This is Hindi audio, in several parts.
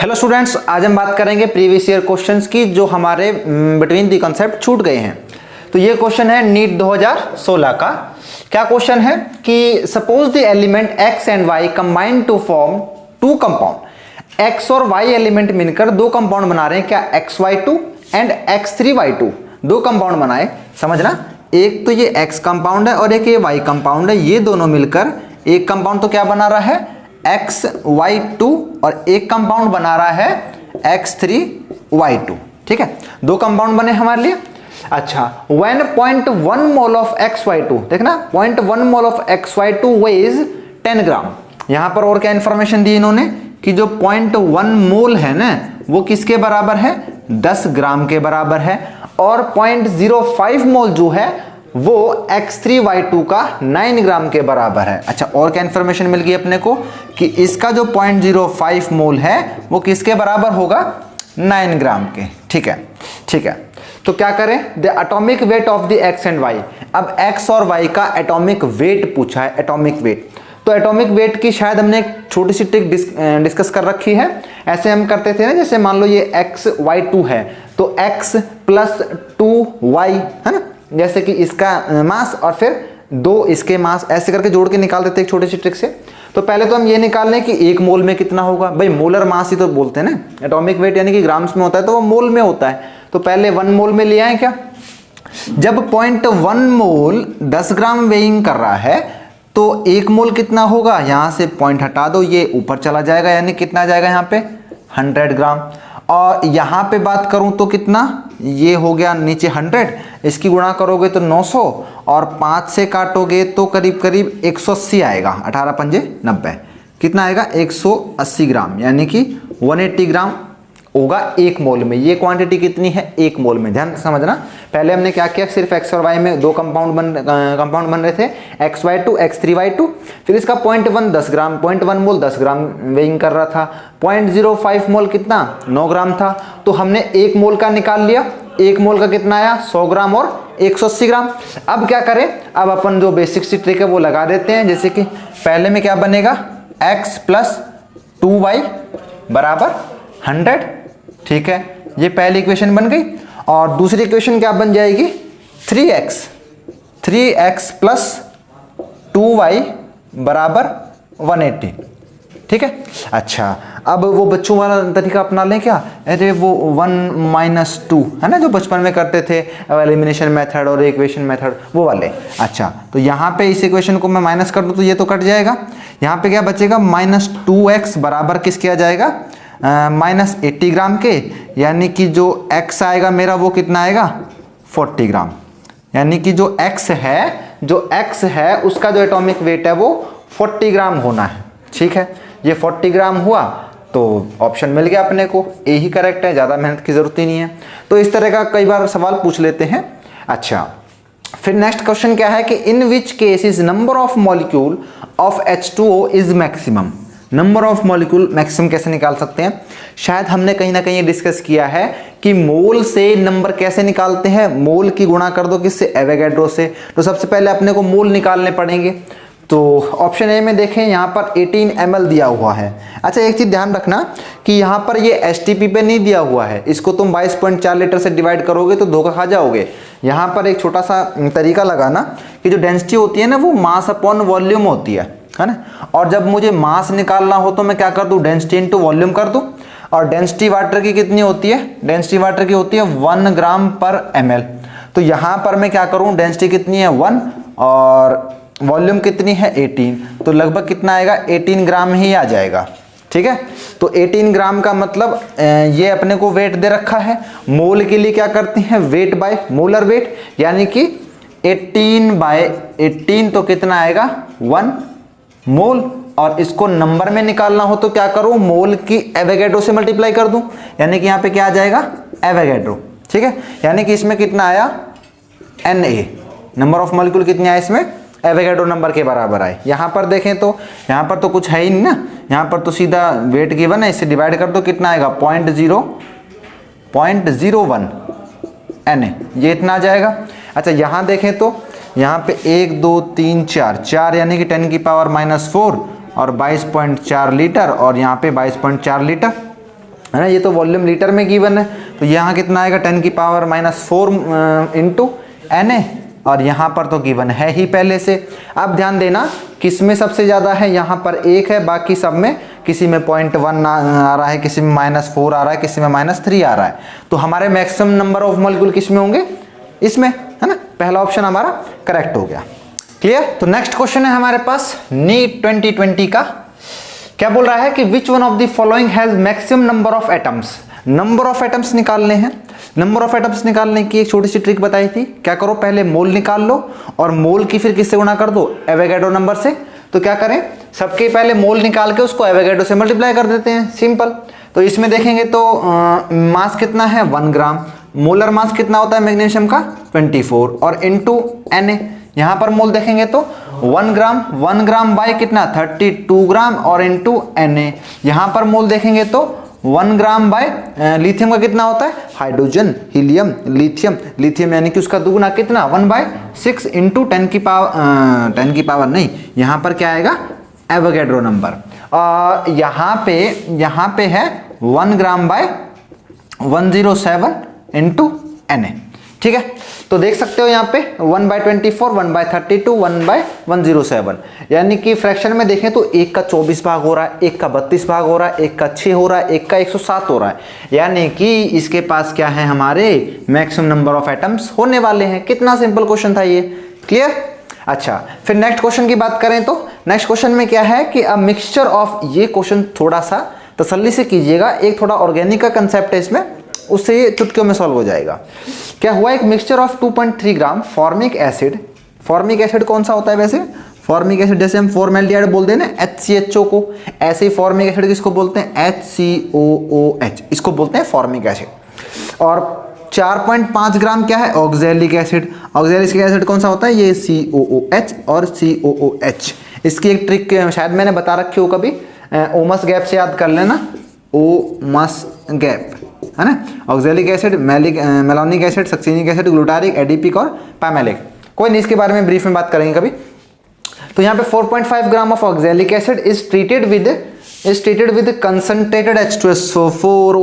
हेलो स्टूडेंट्स, आज हम बात करेंगे प्रीवियस ईयर क्वेश्चंस की जो हमारे बिटवीन द कंसेप्ट छूट गए हैं। तो ये क्वेश्चन है नीट 2016 का। क्या क्वेश्चन है कि suppose the element x and y combine to form two compound. x और y एलिमेंट मिलकर दो कंपाउंड बना रहे हैं। क्या xy2 एंड x3y2 दो कंपाउंड बनाए। समझना, एक तो ये x कंपाउंड है और एक ये y कंपाउंड है। ये दोनों मिलकर एक कंपाउंड तो क्या बना रहा है xy2 और एक कंपाउंड बना रहा है x3y2। ठीक है, दो कंपाउंड बने हमारे लिए। अच्छा, when 0.1 मोल ऑफ xy2, देखना 0.1 मोल ऑफ xy2 weighs 10 ग्राम। यहां पर और क्या इंफॉर्मेशन दी इन्होंने कि जो 0.1 मोल है ना वो किसके बराबर है, 10 ग्राम के बराबर है। और 0.05 मोल जो है वो x3y2 का 9 ग्राम के बराबर है। अच्छा, और क्या इंफॉर्मेशन मिल गई अपने को कि इसका जो 0.05 मोल है वो किसके बराबर होगा, 9 ग्राम के। ठीक है, ठीक है। तो क्या करें, the atomic weight of the x and y। अब x और y का एटॉमिक वेट पूछा है, एटॉमिक वेट। तो एटॉमिक वेट की शायद हमने एक छोटी सी ट्रिक डिस्कस कर रखी है। ऐसे हम करते थे ना, जैसे मान लो ये xy2 है तो x प्लस 2y है ना, जैसे कि इसका मास और फिर 2 इसके मास, ऐसे करके जोड़ के निकाल देते एक छोटी सी ट्रिक से। तो पहले तो हम ये निकाल लें कि एक मोल में कितना होगा। भाई मोलर मास ही तो बोलते हैं ना, एटॉमिक वेट यानी कि ग्राम्स में होता है तो वो मोल में होता है। तो पहले 1 मोल में ले आए क्या। जब 0.1 मोल 10 ग्राम वेइंग कर रहा है तो 1 मोल कितना होगा, यहां से पॉइंट हटा दो, ये ऊपर चला जाएगा, यानी कितना आ जाएगा यहाँ पे 100 ग्राम। और यहाँ पे बात करूं तो कितना, ये हो गया नीचे 100, इसकी गुणा करोगे तो 900 और 5 से काटोगे तो करीब करीब 180 आएगा। 18 पंजे 90, कितना आएगा 180 ग्राम, यानी कि 180 ग्राम होगा 1 मोल में। ये क्वांटिटी कितनी है, 1 मोल में। ध्यान समझना, पहले हमने क्या किया, सिर्फ x और y में दो कंपाउंड बन रहे थे, xy2 x3y2। फिर इसका 0.1 10 ग्राम, 0.1 मोल 10 ग्राम वेइंग कर रहा था। 0.05 मोल कितना, 9 ग्राम था। तो हमने 1 मोल का निकाल लिया, 1 मोल का कितना आया 100 ग्राम और 180 ग्राम। अब क्या करें, अब अपन जो बेसिक सी ट्रिक है वो लगा देते हैं। जैसे कि पहले में क्या बनेगा, x प्लस 2y बराबर 100। ठीक है, ये पहली इक्वेशन बन गई। और दूसरी इक्वेशन क्या बन जाएगी, 3x प्लस 2y बराबर 180। ठीक है। अच्छा, अब वो बच्चों वाला तरीका अपना लें क्या, अरे वो 1 - 2 है ना, जो बचपन में करते थे एलिमिनेशन मेथड और इक्वेशन मेथड, वो वाले। अच्छा, तो यहाँ पे इस इक्वेशन को मैं माइनस कर दूँ तो ये तो कट जाएगा। यहाँ पे क्या बचेगा, -2x बराबर किसके आ जाएगा, -80 ग्राम के, यानी कि जो x आएगा मेरा वो कितना आएगा 40 ग्राम। यानी कि जो x है उसका जो एटॉमिक वेट है वो 40 ग्राम होना है। ठीक है, ये 40 ग्राम हुआ तो ऑप्शन मिल गया अपने को, ए ही करेक्ट है, ज़्यादा मेहनत की ज़रूरत ही नहीं है। तो इस तरह का कई बार सवाल पूछ लेते हैं। अच्छा, फिर नेक्स्ट क्वेश्चन क्या है कि in which case is number of molecule of H2O is maximum. Number of molecule maximum कैसे निकाल सकते हैं, शायद हमने कहीं ना कहीं डिस्कस किया है कि मोल से नंबर कैसे निकालते हैं। मोल की गुणा कर दो किससे, एवोगैड्रो से। तो सबसे पहले अपने को मोल निकालने पड़ेंगे। तो ऑप्शन ए में देखें, यहाँ पर 18 ml दिया हुआ है। अच्छा, एक चीज़ ध्यान रखना कि यहाँ पर ये STP पे नहीं दिया हुआ है, इसको तुम 22.4 लीटर से डिवाइड करोगे तो धोखा खा जाओगे। यहाँ पर एक छोटा सा तरीका लगाना कि जो डेंसिटी होती है ना वो मास अपॉन वॉल्यूम होती है ना। और जब मुझे मास निकालना हो तो मैं क्या कर दूं, डेंसिटी इंटू वॉल्यूम कर दूं। और डेंसिटी वाटर की कितनी होती है, डेंसिटी वाटर की होती है 1 ग्राम पर ml। तो यहाँ पर मैं क्या करूं, डेंसिटी कितनी है 1 और वॉल्यूम कितनी है 18, तो लगभग कितना आएगा 18 ग्राम ही आ जाएगा। ठीक है, तो 18 ग्राम का मतलब ये अपने को वेट दे रखा है। मोल के लिए क्या करते हैं, वेट बाय मोलर वेट, यानी कि 18/18 तो कितना आएगा 1 मोल। और इसको नंबर में निकालना हो तो क्या करूं, मोल की एवोगैड्रो से मल्टीप्लाई कर दूं, यानी कि यहां पे क्या आ जाएगा एवोगैड्रो। ठीक है, यानी कि इसमें कितना आया Na, नंबर ऑफ मॉलिक्यूल कितने आए इसमें, एवोगैड्रो नंबर के बराबर आए। यहां पर देखें तो यहां पर तो कुछ है ही नहीं ना, यहां पर तो सीधा वेट गिवन है, इससे डिवाइड कर दो कितना आएगा 0.01 Na, ये इतना आ जाएगा। अच्छा, यहां देखें तो यहाँ पे 1 2 3 4 यानी कि 10 की पावर -4 और 22.4 लीटर, और यहाँ पे 22.4 लीटर। है ना, ये तो वॉल्यूम लीटर में गिवन है, तो यहाँ कितना आएगा 10⁻⁴ इंटू Na, और यहाँ पर तो गिवन है ही पहले से। अब ध्यान देना किस में सबसे ज़्यादा है, यहाँ पर 1 है, बाकी सब में किसी में 0.1 आ रहा है, किसी में -4 आ रहा है, किसी में -3 आ रहा है। तो हमारे मैक्सिमम नंबर ऑफ मॉलिक्यूल किस में होंगे, इसमें, है ना। पहला ऑप्शन हमारा करेक्ट हो गया। क्लियर। तो नेक्स्ट क्वेश्चन है हमारे पास नीट 2020 का। क्या बोल रहा है कि which one of the following has maximum number of atoms. Number of atoms निकालने हैं। नंबर ऑफ एटम्स निकालने की एक छोटी सी ट्रिक बताई थी। क्या करो, पहले मोल निकाल लो और मोल की फिर किससे गुणा कर दो, एवोगैड्रो नंबर से। तो क्या करें, सबके पहले मोल निकाल के उसको एवोगैड्रो से मल्टीप्लाई कर देते हैं, सिंपल। तो इसमें देखेंगे तो मास कितना है 1 ग्राम, मोलर मास कितना होता है मैग्नीशियम का 24, और इनटू Na। यहाँ पर मोल देखेंगे तो 1 ग्राम बाय कितना 32 ग्राम, और इनटू Na। यहाँ पर मोल देखेंगे तो 1 ग्राम बाय लिथियम का कितना होता है, हाइड्रोजन, हीलियम, लिथियम यानी कि उसका दुगुना कितना 1/6 इंटू 10 की पावर नहीं, यहाँ पर क्या आएगा एवोगैड्रो नंबर। यहाँ पे है 1 ग्राम बाय 107 इंटू Na। ठीक है, तो देख सकते हो यहाँ पे 1/24, 1/32, 1/107, यानी कि फ्रैक्शन में देखें तो 1 का 24 भाग हो रहा है, 1 का 32 भाग हो रहा है, 1 का 6 हो रहा है, 1 का 107 हो रहा है, यानी कि इसके पास क्या है, हमारे मैक्सिमम नंबर ऑफ एटम्स होने वाले हैं। कितना सिंपल क्वेश्चन था ये। क्लियर। अच्छा, फिर नेक्स्ट क्वेश्चन की बात करें तो नेक्स्ट क्वेश्चन में क्या है कि अ मिक्सचर ऑफ, ये क्वेश्चन थोड़ा सा तसल्ली से कीजिएगा, एक थोड़ा ऑर्गेनिक का कंसेप्ट है इसमें, उससे ये चुटकियों में सॉल्व हो जाएगा। क्या हुआ, एक mixture of 2.3 gram formic acid. Formic acid कौन सा होता है वैसे, फॉर्मिक एसिड जैसे हम फॉर्मेल्डिहाइड बोलते हैं ना HCHO को, ऐसे ही फॉर्मिक एसिड किसको बोलते हैं HCOOH, इसको बोलते हैं फॉर्मिक एसिड। और 4.5 ग्राम क्या है ऑक्सैलिक एसिड। ऑक्सैलिक एसिड कौन सा होता है, ये COOH और COOH। इसकी एक ट्रिक शायद मैंने बता रखी हो कभी, ओमस गैप से याद कर लेना, ओमस गैप, है ना। Oxalic acid, malonic acid, succinic acid, glutaric, adipic और पैमेलिक। कोई नहीं, इसके बारे में ब्रीफ में बात करेंगे कभी। तो यहाँ पे 4.5 gram of oxalic acid is treated with concentrated H2SO4।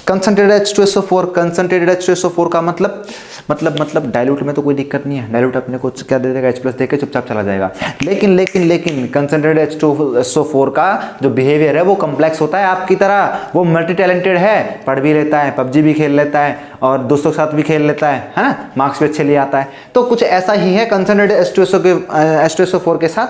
Concentrated H2SO4 का मतलब डाइल्यूट में तो कोई दिक्कत नहीं है, डाइल्यूट अपने को क्या दे देगा H+ देके चुपचाप चला जाएगा। लेकिन कंसंट्रेटेड H2SO4 का जो बिहेवियर है वो कम्प्लेक्स होता है आपकी तरह, वो मल्टी टैलेंटेड है, पढ़ भी लेता है, PUBG भी खेल लेता है और दोस्तों के साथ भी खेल लेता है ना, मार्क्स भी अच्छे लिए आता है। तो कुछ ऐसा ही है कंसंट्रेटेड H2SO4 के साथ।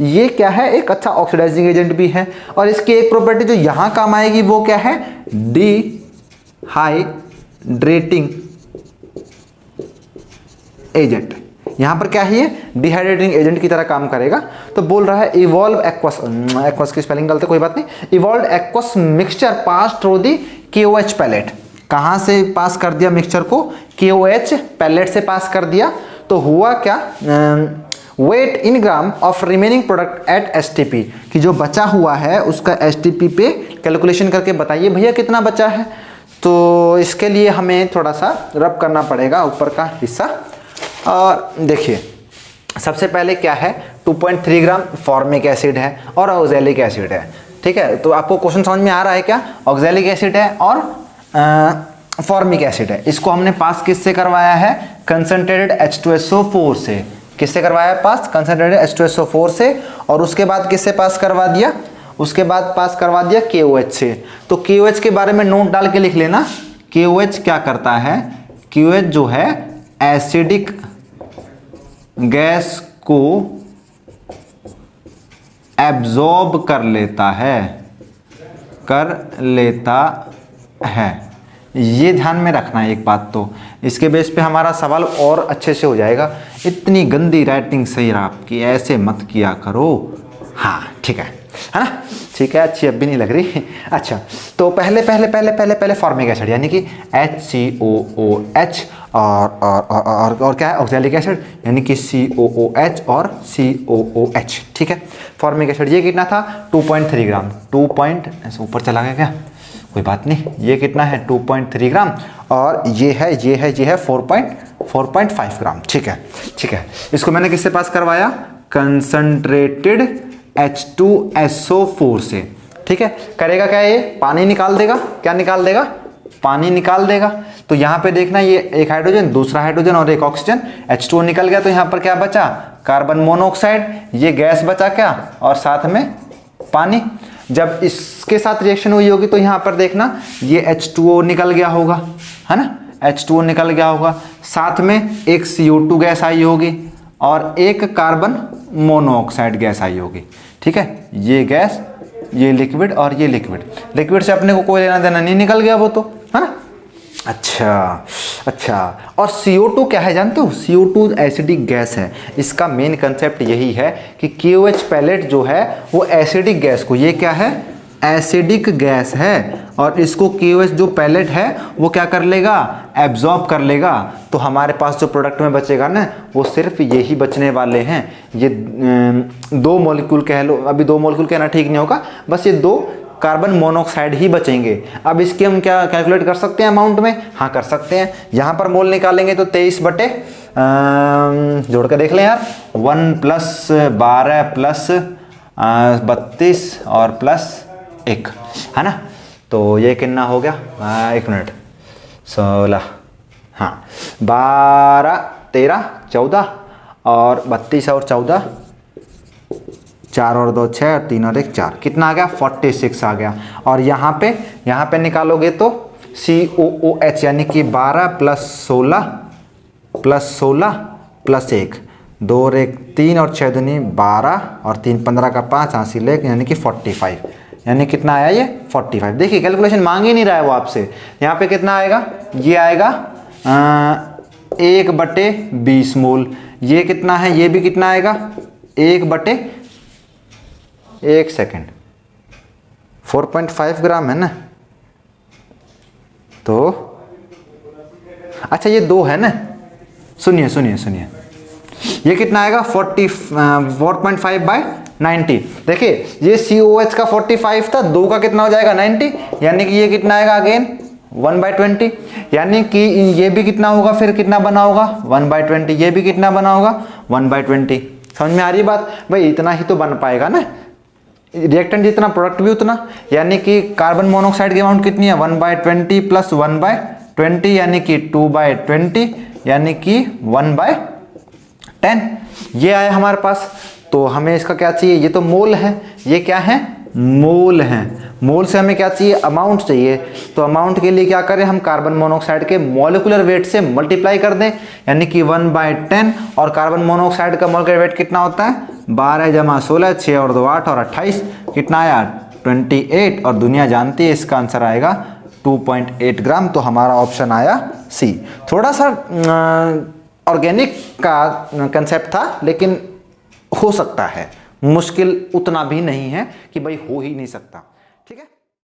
ये क्या है, एक अच्छा ऑक्सीडाइजिंग एजेंट भी है, और इसकी एक प्रॉपर्टी जो यहाँ काम आएगी वो क्या है, डिहाइड्रेटिंग एजेंट। यहां पर क्या है, ये डिहाइड्रेटिंग एजेंट की तरह काम करेगा। तो बोल रहा है इवॉल्व एक्वस की स्पेलिंग गलत है, कोई बात नहीं, evolve aqueous mixture pass through the KOH pellet. कहां से पास कर दिया मिक्सचर को, KOH पैलेट से पास कर दिया। तो हुआ क्या, weight in gram of remaining product at STP, कि जो बचा हुआ है उसका STP पे कैलकुलेशन करके बताइए भैया कितना बचा है। तो इसके लिए हमें थोड़ा सा रब करना पड़ेगा ऊपर का हिस्सा। और देखिए सबसे पहले क्या है, 2.3 ग्राम फॉर्मिक एसिड है और ऑक्सैलिक एसिड है। ठीक है, तो आपको क्वेश्चन समझ में आ रहा है क्या, ऑक्सैलिक एसिड है और फॉर्मिक एसिड है। इसको हमने पास किससे करवाया है, कंसंट्रेटेड H2SO4 से। किससे करवाया पास, कंसंट्रेटेड H2SO4 से। और उसके बाद किससे पास करवा दिया, उसके बाद पास करवा दिया KOH से। तो KOH के बारे में नोट डाल के लिख लेना। KOH क्या करता है, KOH जो है एसिडिक गैस को एब्जॉर्ब कर लेता है। ये ध्यान में रखना है एक बात, तो इसके बेस पे हमारा सवाल और अच्छे से हो जाएगा। इतनी गंदी राइटिंग सही रहा आपकी, ऐसे मत किया करो। हाँ ठीक है ना, ठीक है, अच्छी अब भी नहीं लग रही। अच्छा, तो पहले फॉर्मिक एसिड यानी कि HCOOH और क्या है ऑक्सैलिक एसिड यानी कि COOH और COOH। ठीक है, फॉर्मिक एसिड ये कितना था 2.3 ग्राम, ऐसे ऊपर चला गया क्या, कोई बात नहीं, ये कितना है 2.3 ग्राम और ये है 4.5 ग्राम। ठीक है, इसको मैंने किससे पास करवाया, कंसंट्रेटेड H2SO4 से। ठीक है, करेगा क्या, ये पानी निकाल देगा, क्या निकाल देगा, पानी निकाल देगा। तो यहाँ पे देखना, ये एक हाइड्रोजन, दूसरा हाइड्रोजन और एक ऑक्सीजन, H2O निकल गया। तो यहाँ पर क्या बचा, कार्बन मोनोऑक्साइड, ये गैस बचा क्या, और साथ में पानी। जब इसके साथ रिएक्शन हुई होगी तो यहाँ पर देखना ये H2O निकल गया होगा, है ना, H2O निकल गया होगा, साथ में एक CO2 गैस आई होगी और एक कार्बन मोनोऑक्साइड गैस आई होगी। ठीक है, ये गैस, ये लिक्विड और ये लिक्विड, लिक्विड से अपने को कोई लेना देना नहीं, निकल गया वो तो, है ना। अच्छा, और CO2 क्या है जानते हो, CO2 एसिडिक गैस है। इसका मेन कंसेप्ट यही है कि KOH पैलेट जो है वो एसिडिक गैस को, ये क्या है, एसिडिक गैस है, और इसको KOH जो पैलेट है वो क्या कर लेगा, एब्जॉर्ब कर लेगा। तो हमारे पास जो प्रोडक्ट में बचेगा ना वो सिर्फ यही बचने वाले हैं, ये 2 मॉलिक्यूल कह लो, अभी 2 मॉलिक्यूल कहना ठीक नहीं होगा, बस ये 2 कार्बन मोनोऑक्साइड ही बचेंगे। अब इसके हम क्या कैलकुलेट कर सकते हैं अमाउंट में, हाँ कर सकते हैं। यहाँ पर मोल निकालेंगे तो 23 बटे जोड़ के देख लें यार, 1 + 12 + 32 और +1, है ना। तो ये कितना हो गया, 1 मिनट, 16, हाँ 12 13 14 और 32 और 14, 4 और 2 6 और 3 और 1 4, कितना आ गया, 46 आ गया। और यहाँ पे निकालोगे तो COOH यानी कि 12 + 16 + 1, 2 और 1 3 और 6 दूनी 12 और 3 15 का 5 हासिल 1 यानी कि 45, यानी कितना आया ये 45। देखिए कैलकुलेशन मांग ही नहीं रहा है वो आपसे। यहाँ पे कितना आएगा, ये आएगा 1/20 मोल, ये कितना है, ये भी कितना आएगा 1 सेकेंड, 4.5 ग्राम है ना। तो अच्छा ये 2 है ना, सुनिए, ये कितना आएगा 4.5/90। देखिए ये COH का 45 था, 2 का कितना हो जाएगा 90, यानी कि ये कितना आएगा अगेन 1/20, यानी कि ये भी कितना होगा, फिर कितना बना होगा 1/20, ये भी कितना बना होगा 1/20। समझ में आ रही बात भाई, इतना ही तो बन पाएगा ना, रिएक्टेंट जितना प्रोडक्ट भी उतना, यानी कि कार्बन मोनोऑक्साइड की अमाउंट कितनी है 1/20 + 1/20 यानी कि 2/20 यानी कि 1/10, ये आया हमारे पास। तो हमें इसका क्या चाहिए, ये तो मोल है, ये क्या है, मोल है। मोल से हमें क्या चाहिए, अमाउंट चाहिए। तो अमाउंट के लिए क्या करें, हम कार्बन मोनोऑक्साइड के मॉलिक्यूलर वेट से मल्टीप्लाई कर दें, यानी कि 1/10, और कार्बन मोनोऑक्साइड का मॉलिक्यूलर वेट कितना होता है 12 + 16, 6 और 2 8 और 28, कितना आया 28, और दुनिया जानती है इसका आंसर आएगा 2.8 ग्राम। तो हमारा ऑप्शन आया सी। थोड़ा सा ऑर्गेनिक का कंसेप्ट था, लेकिन हो सकता है, मुश्किल उतना भी नहीं है कि भाई हो ही नहीं सकता। ठीक है।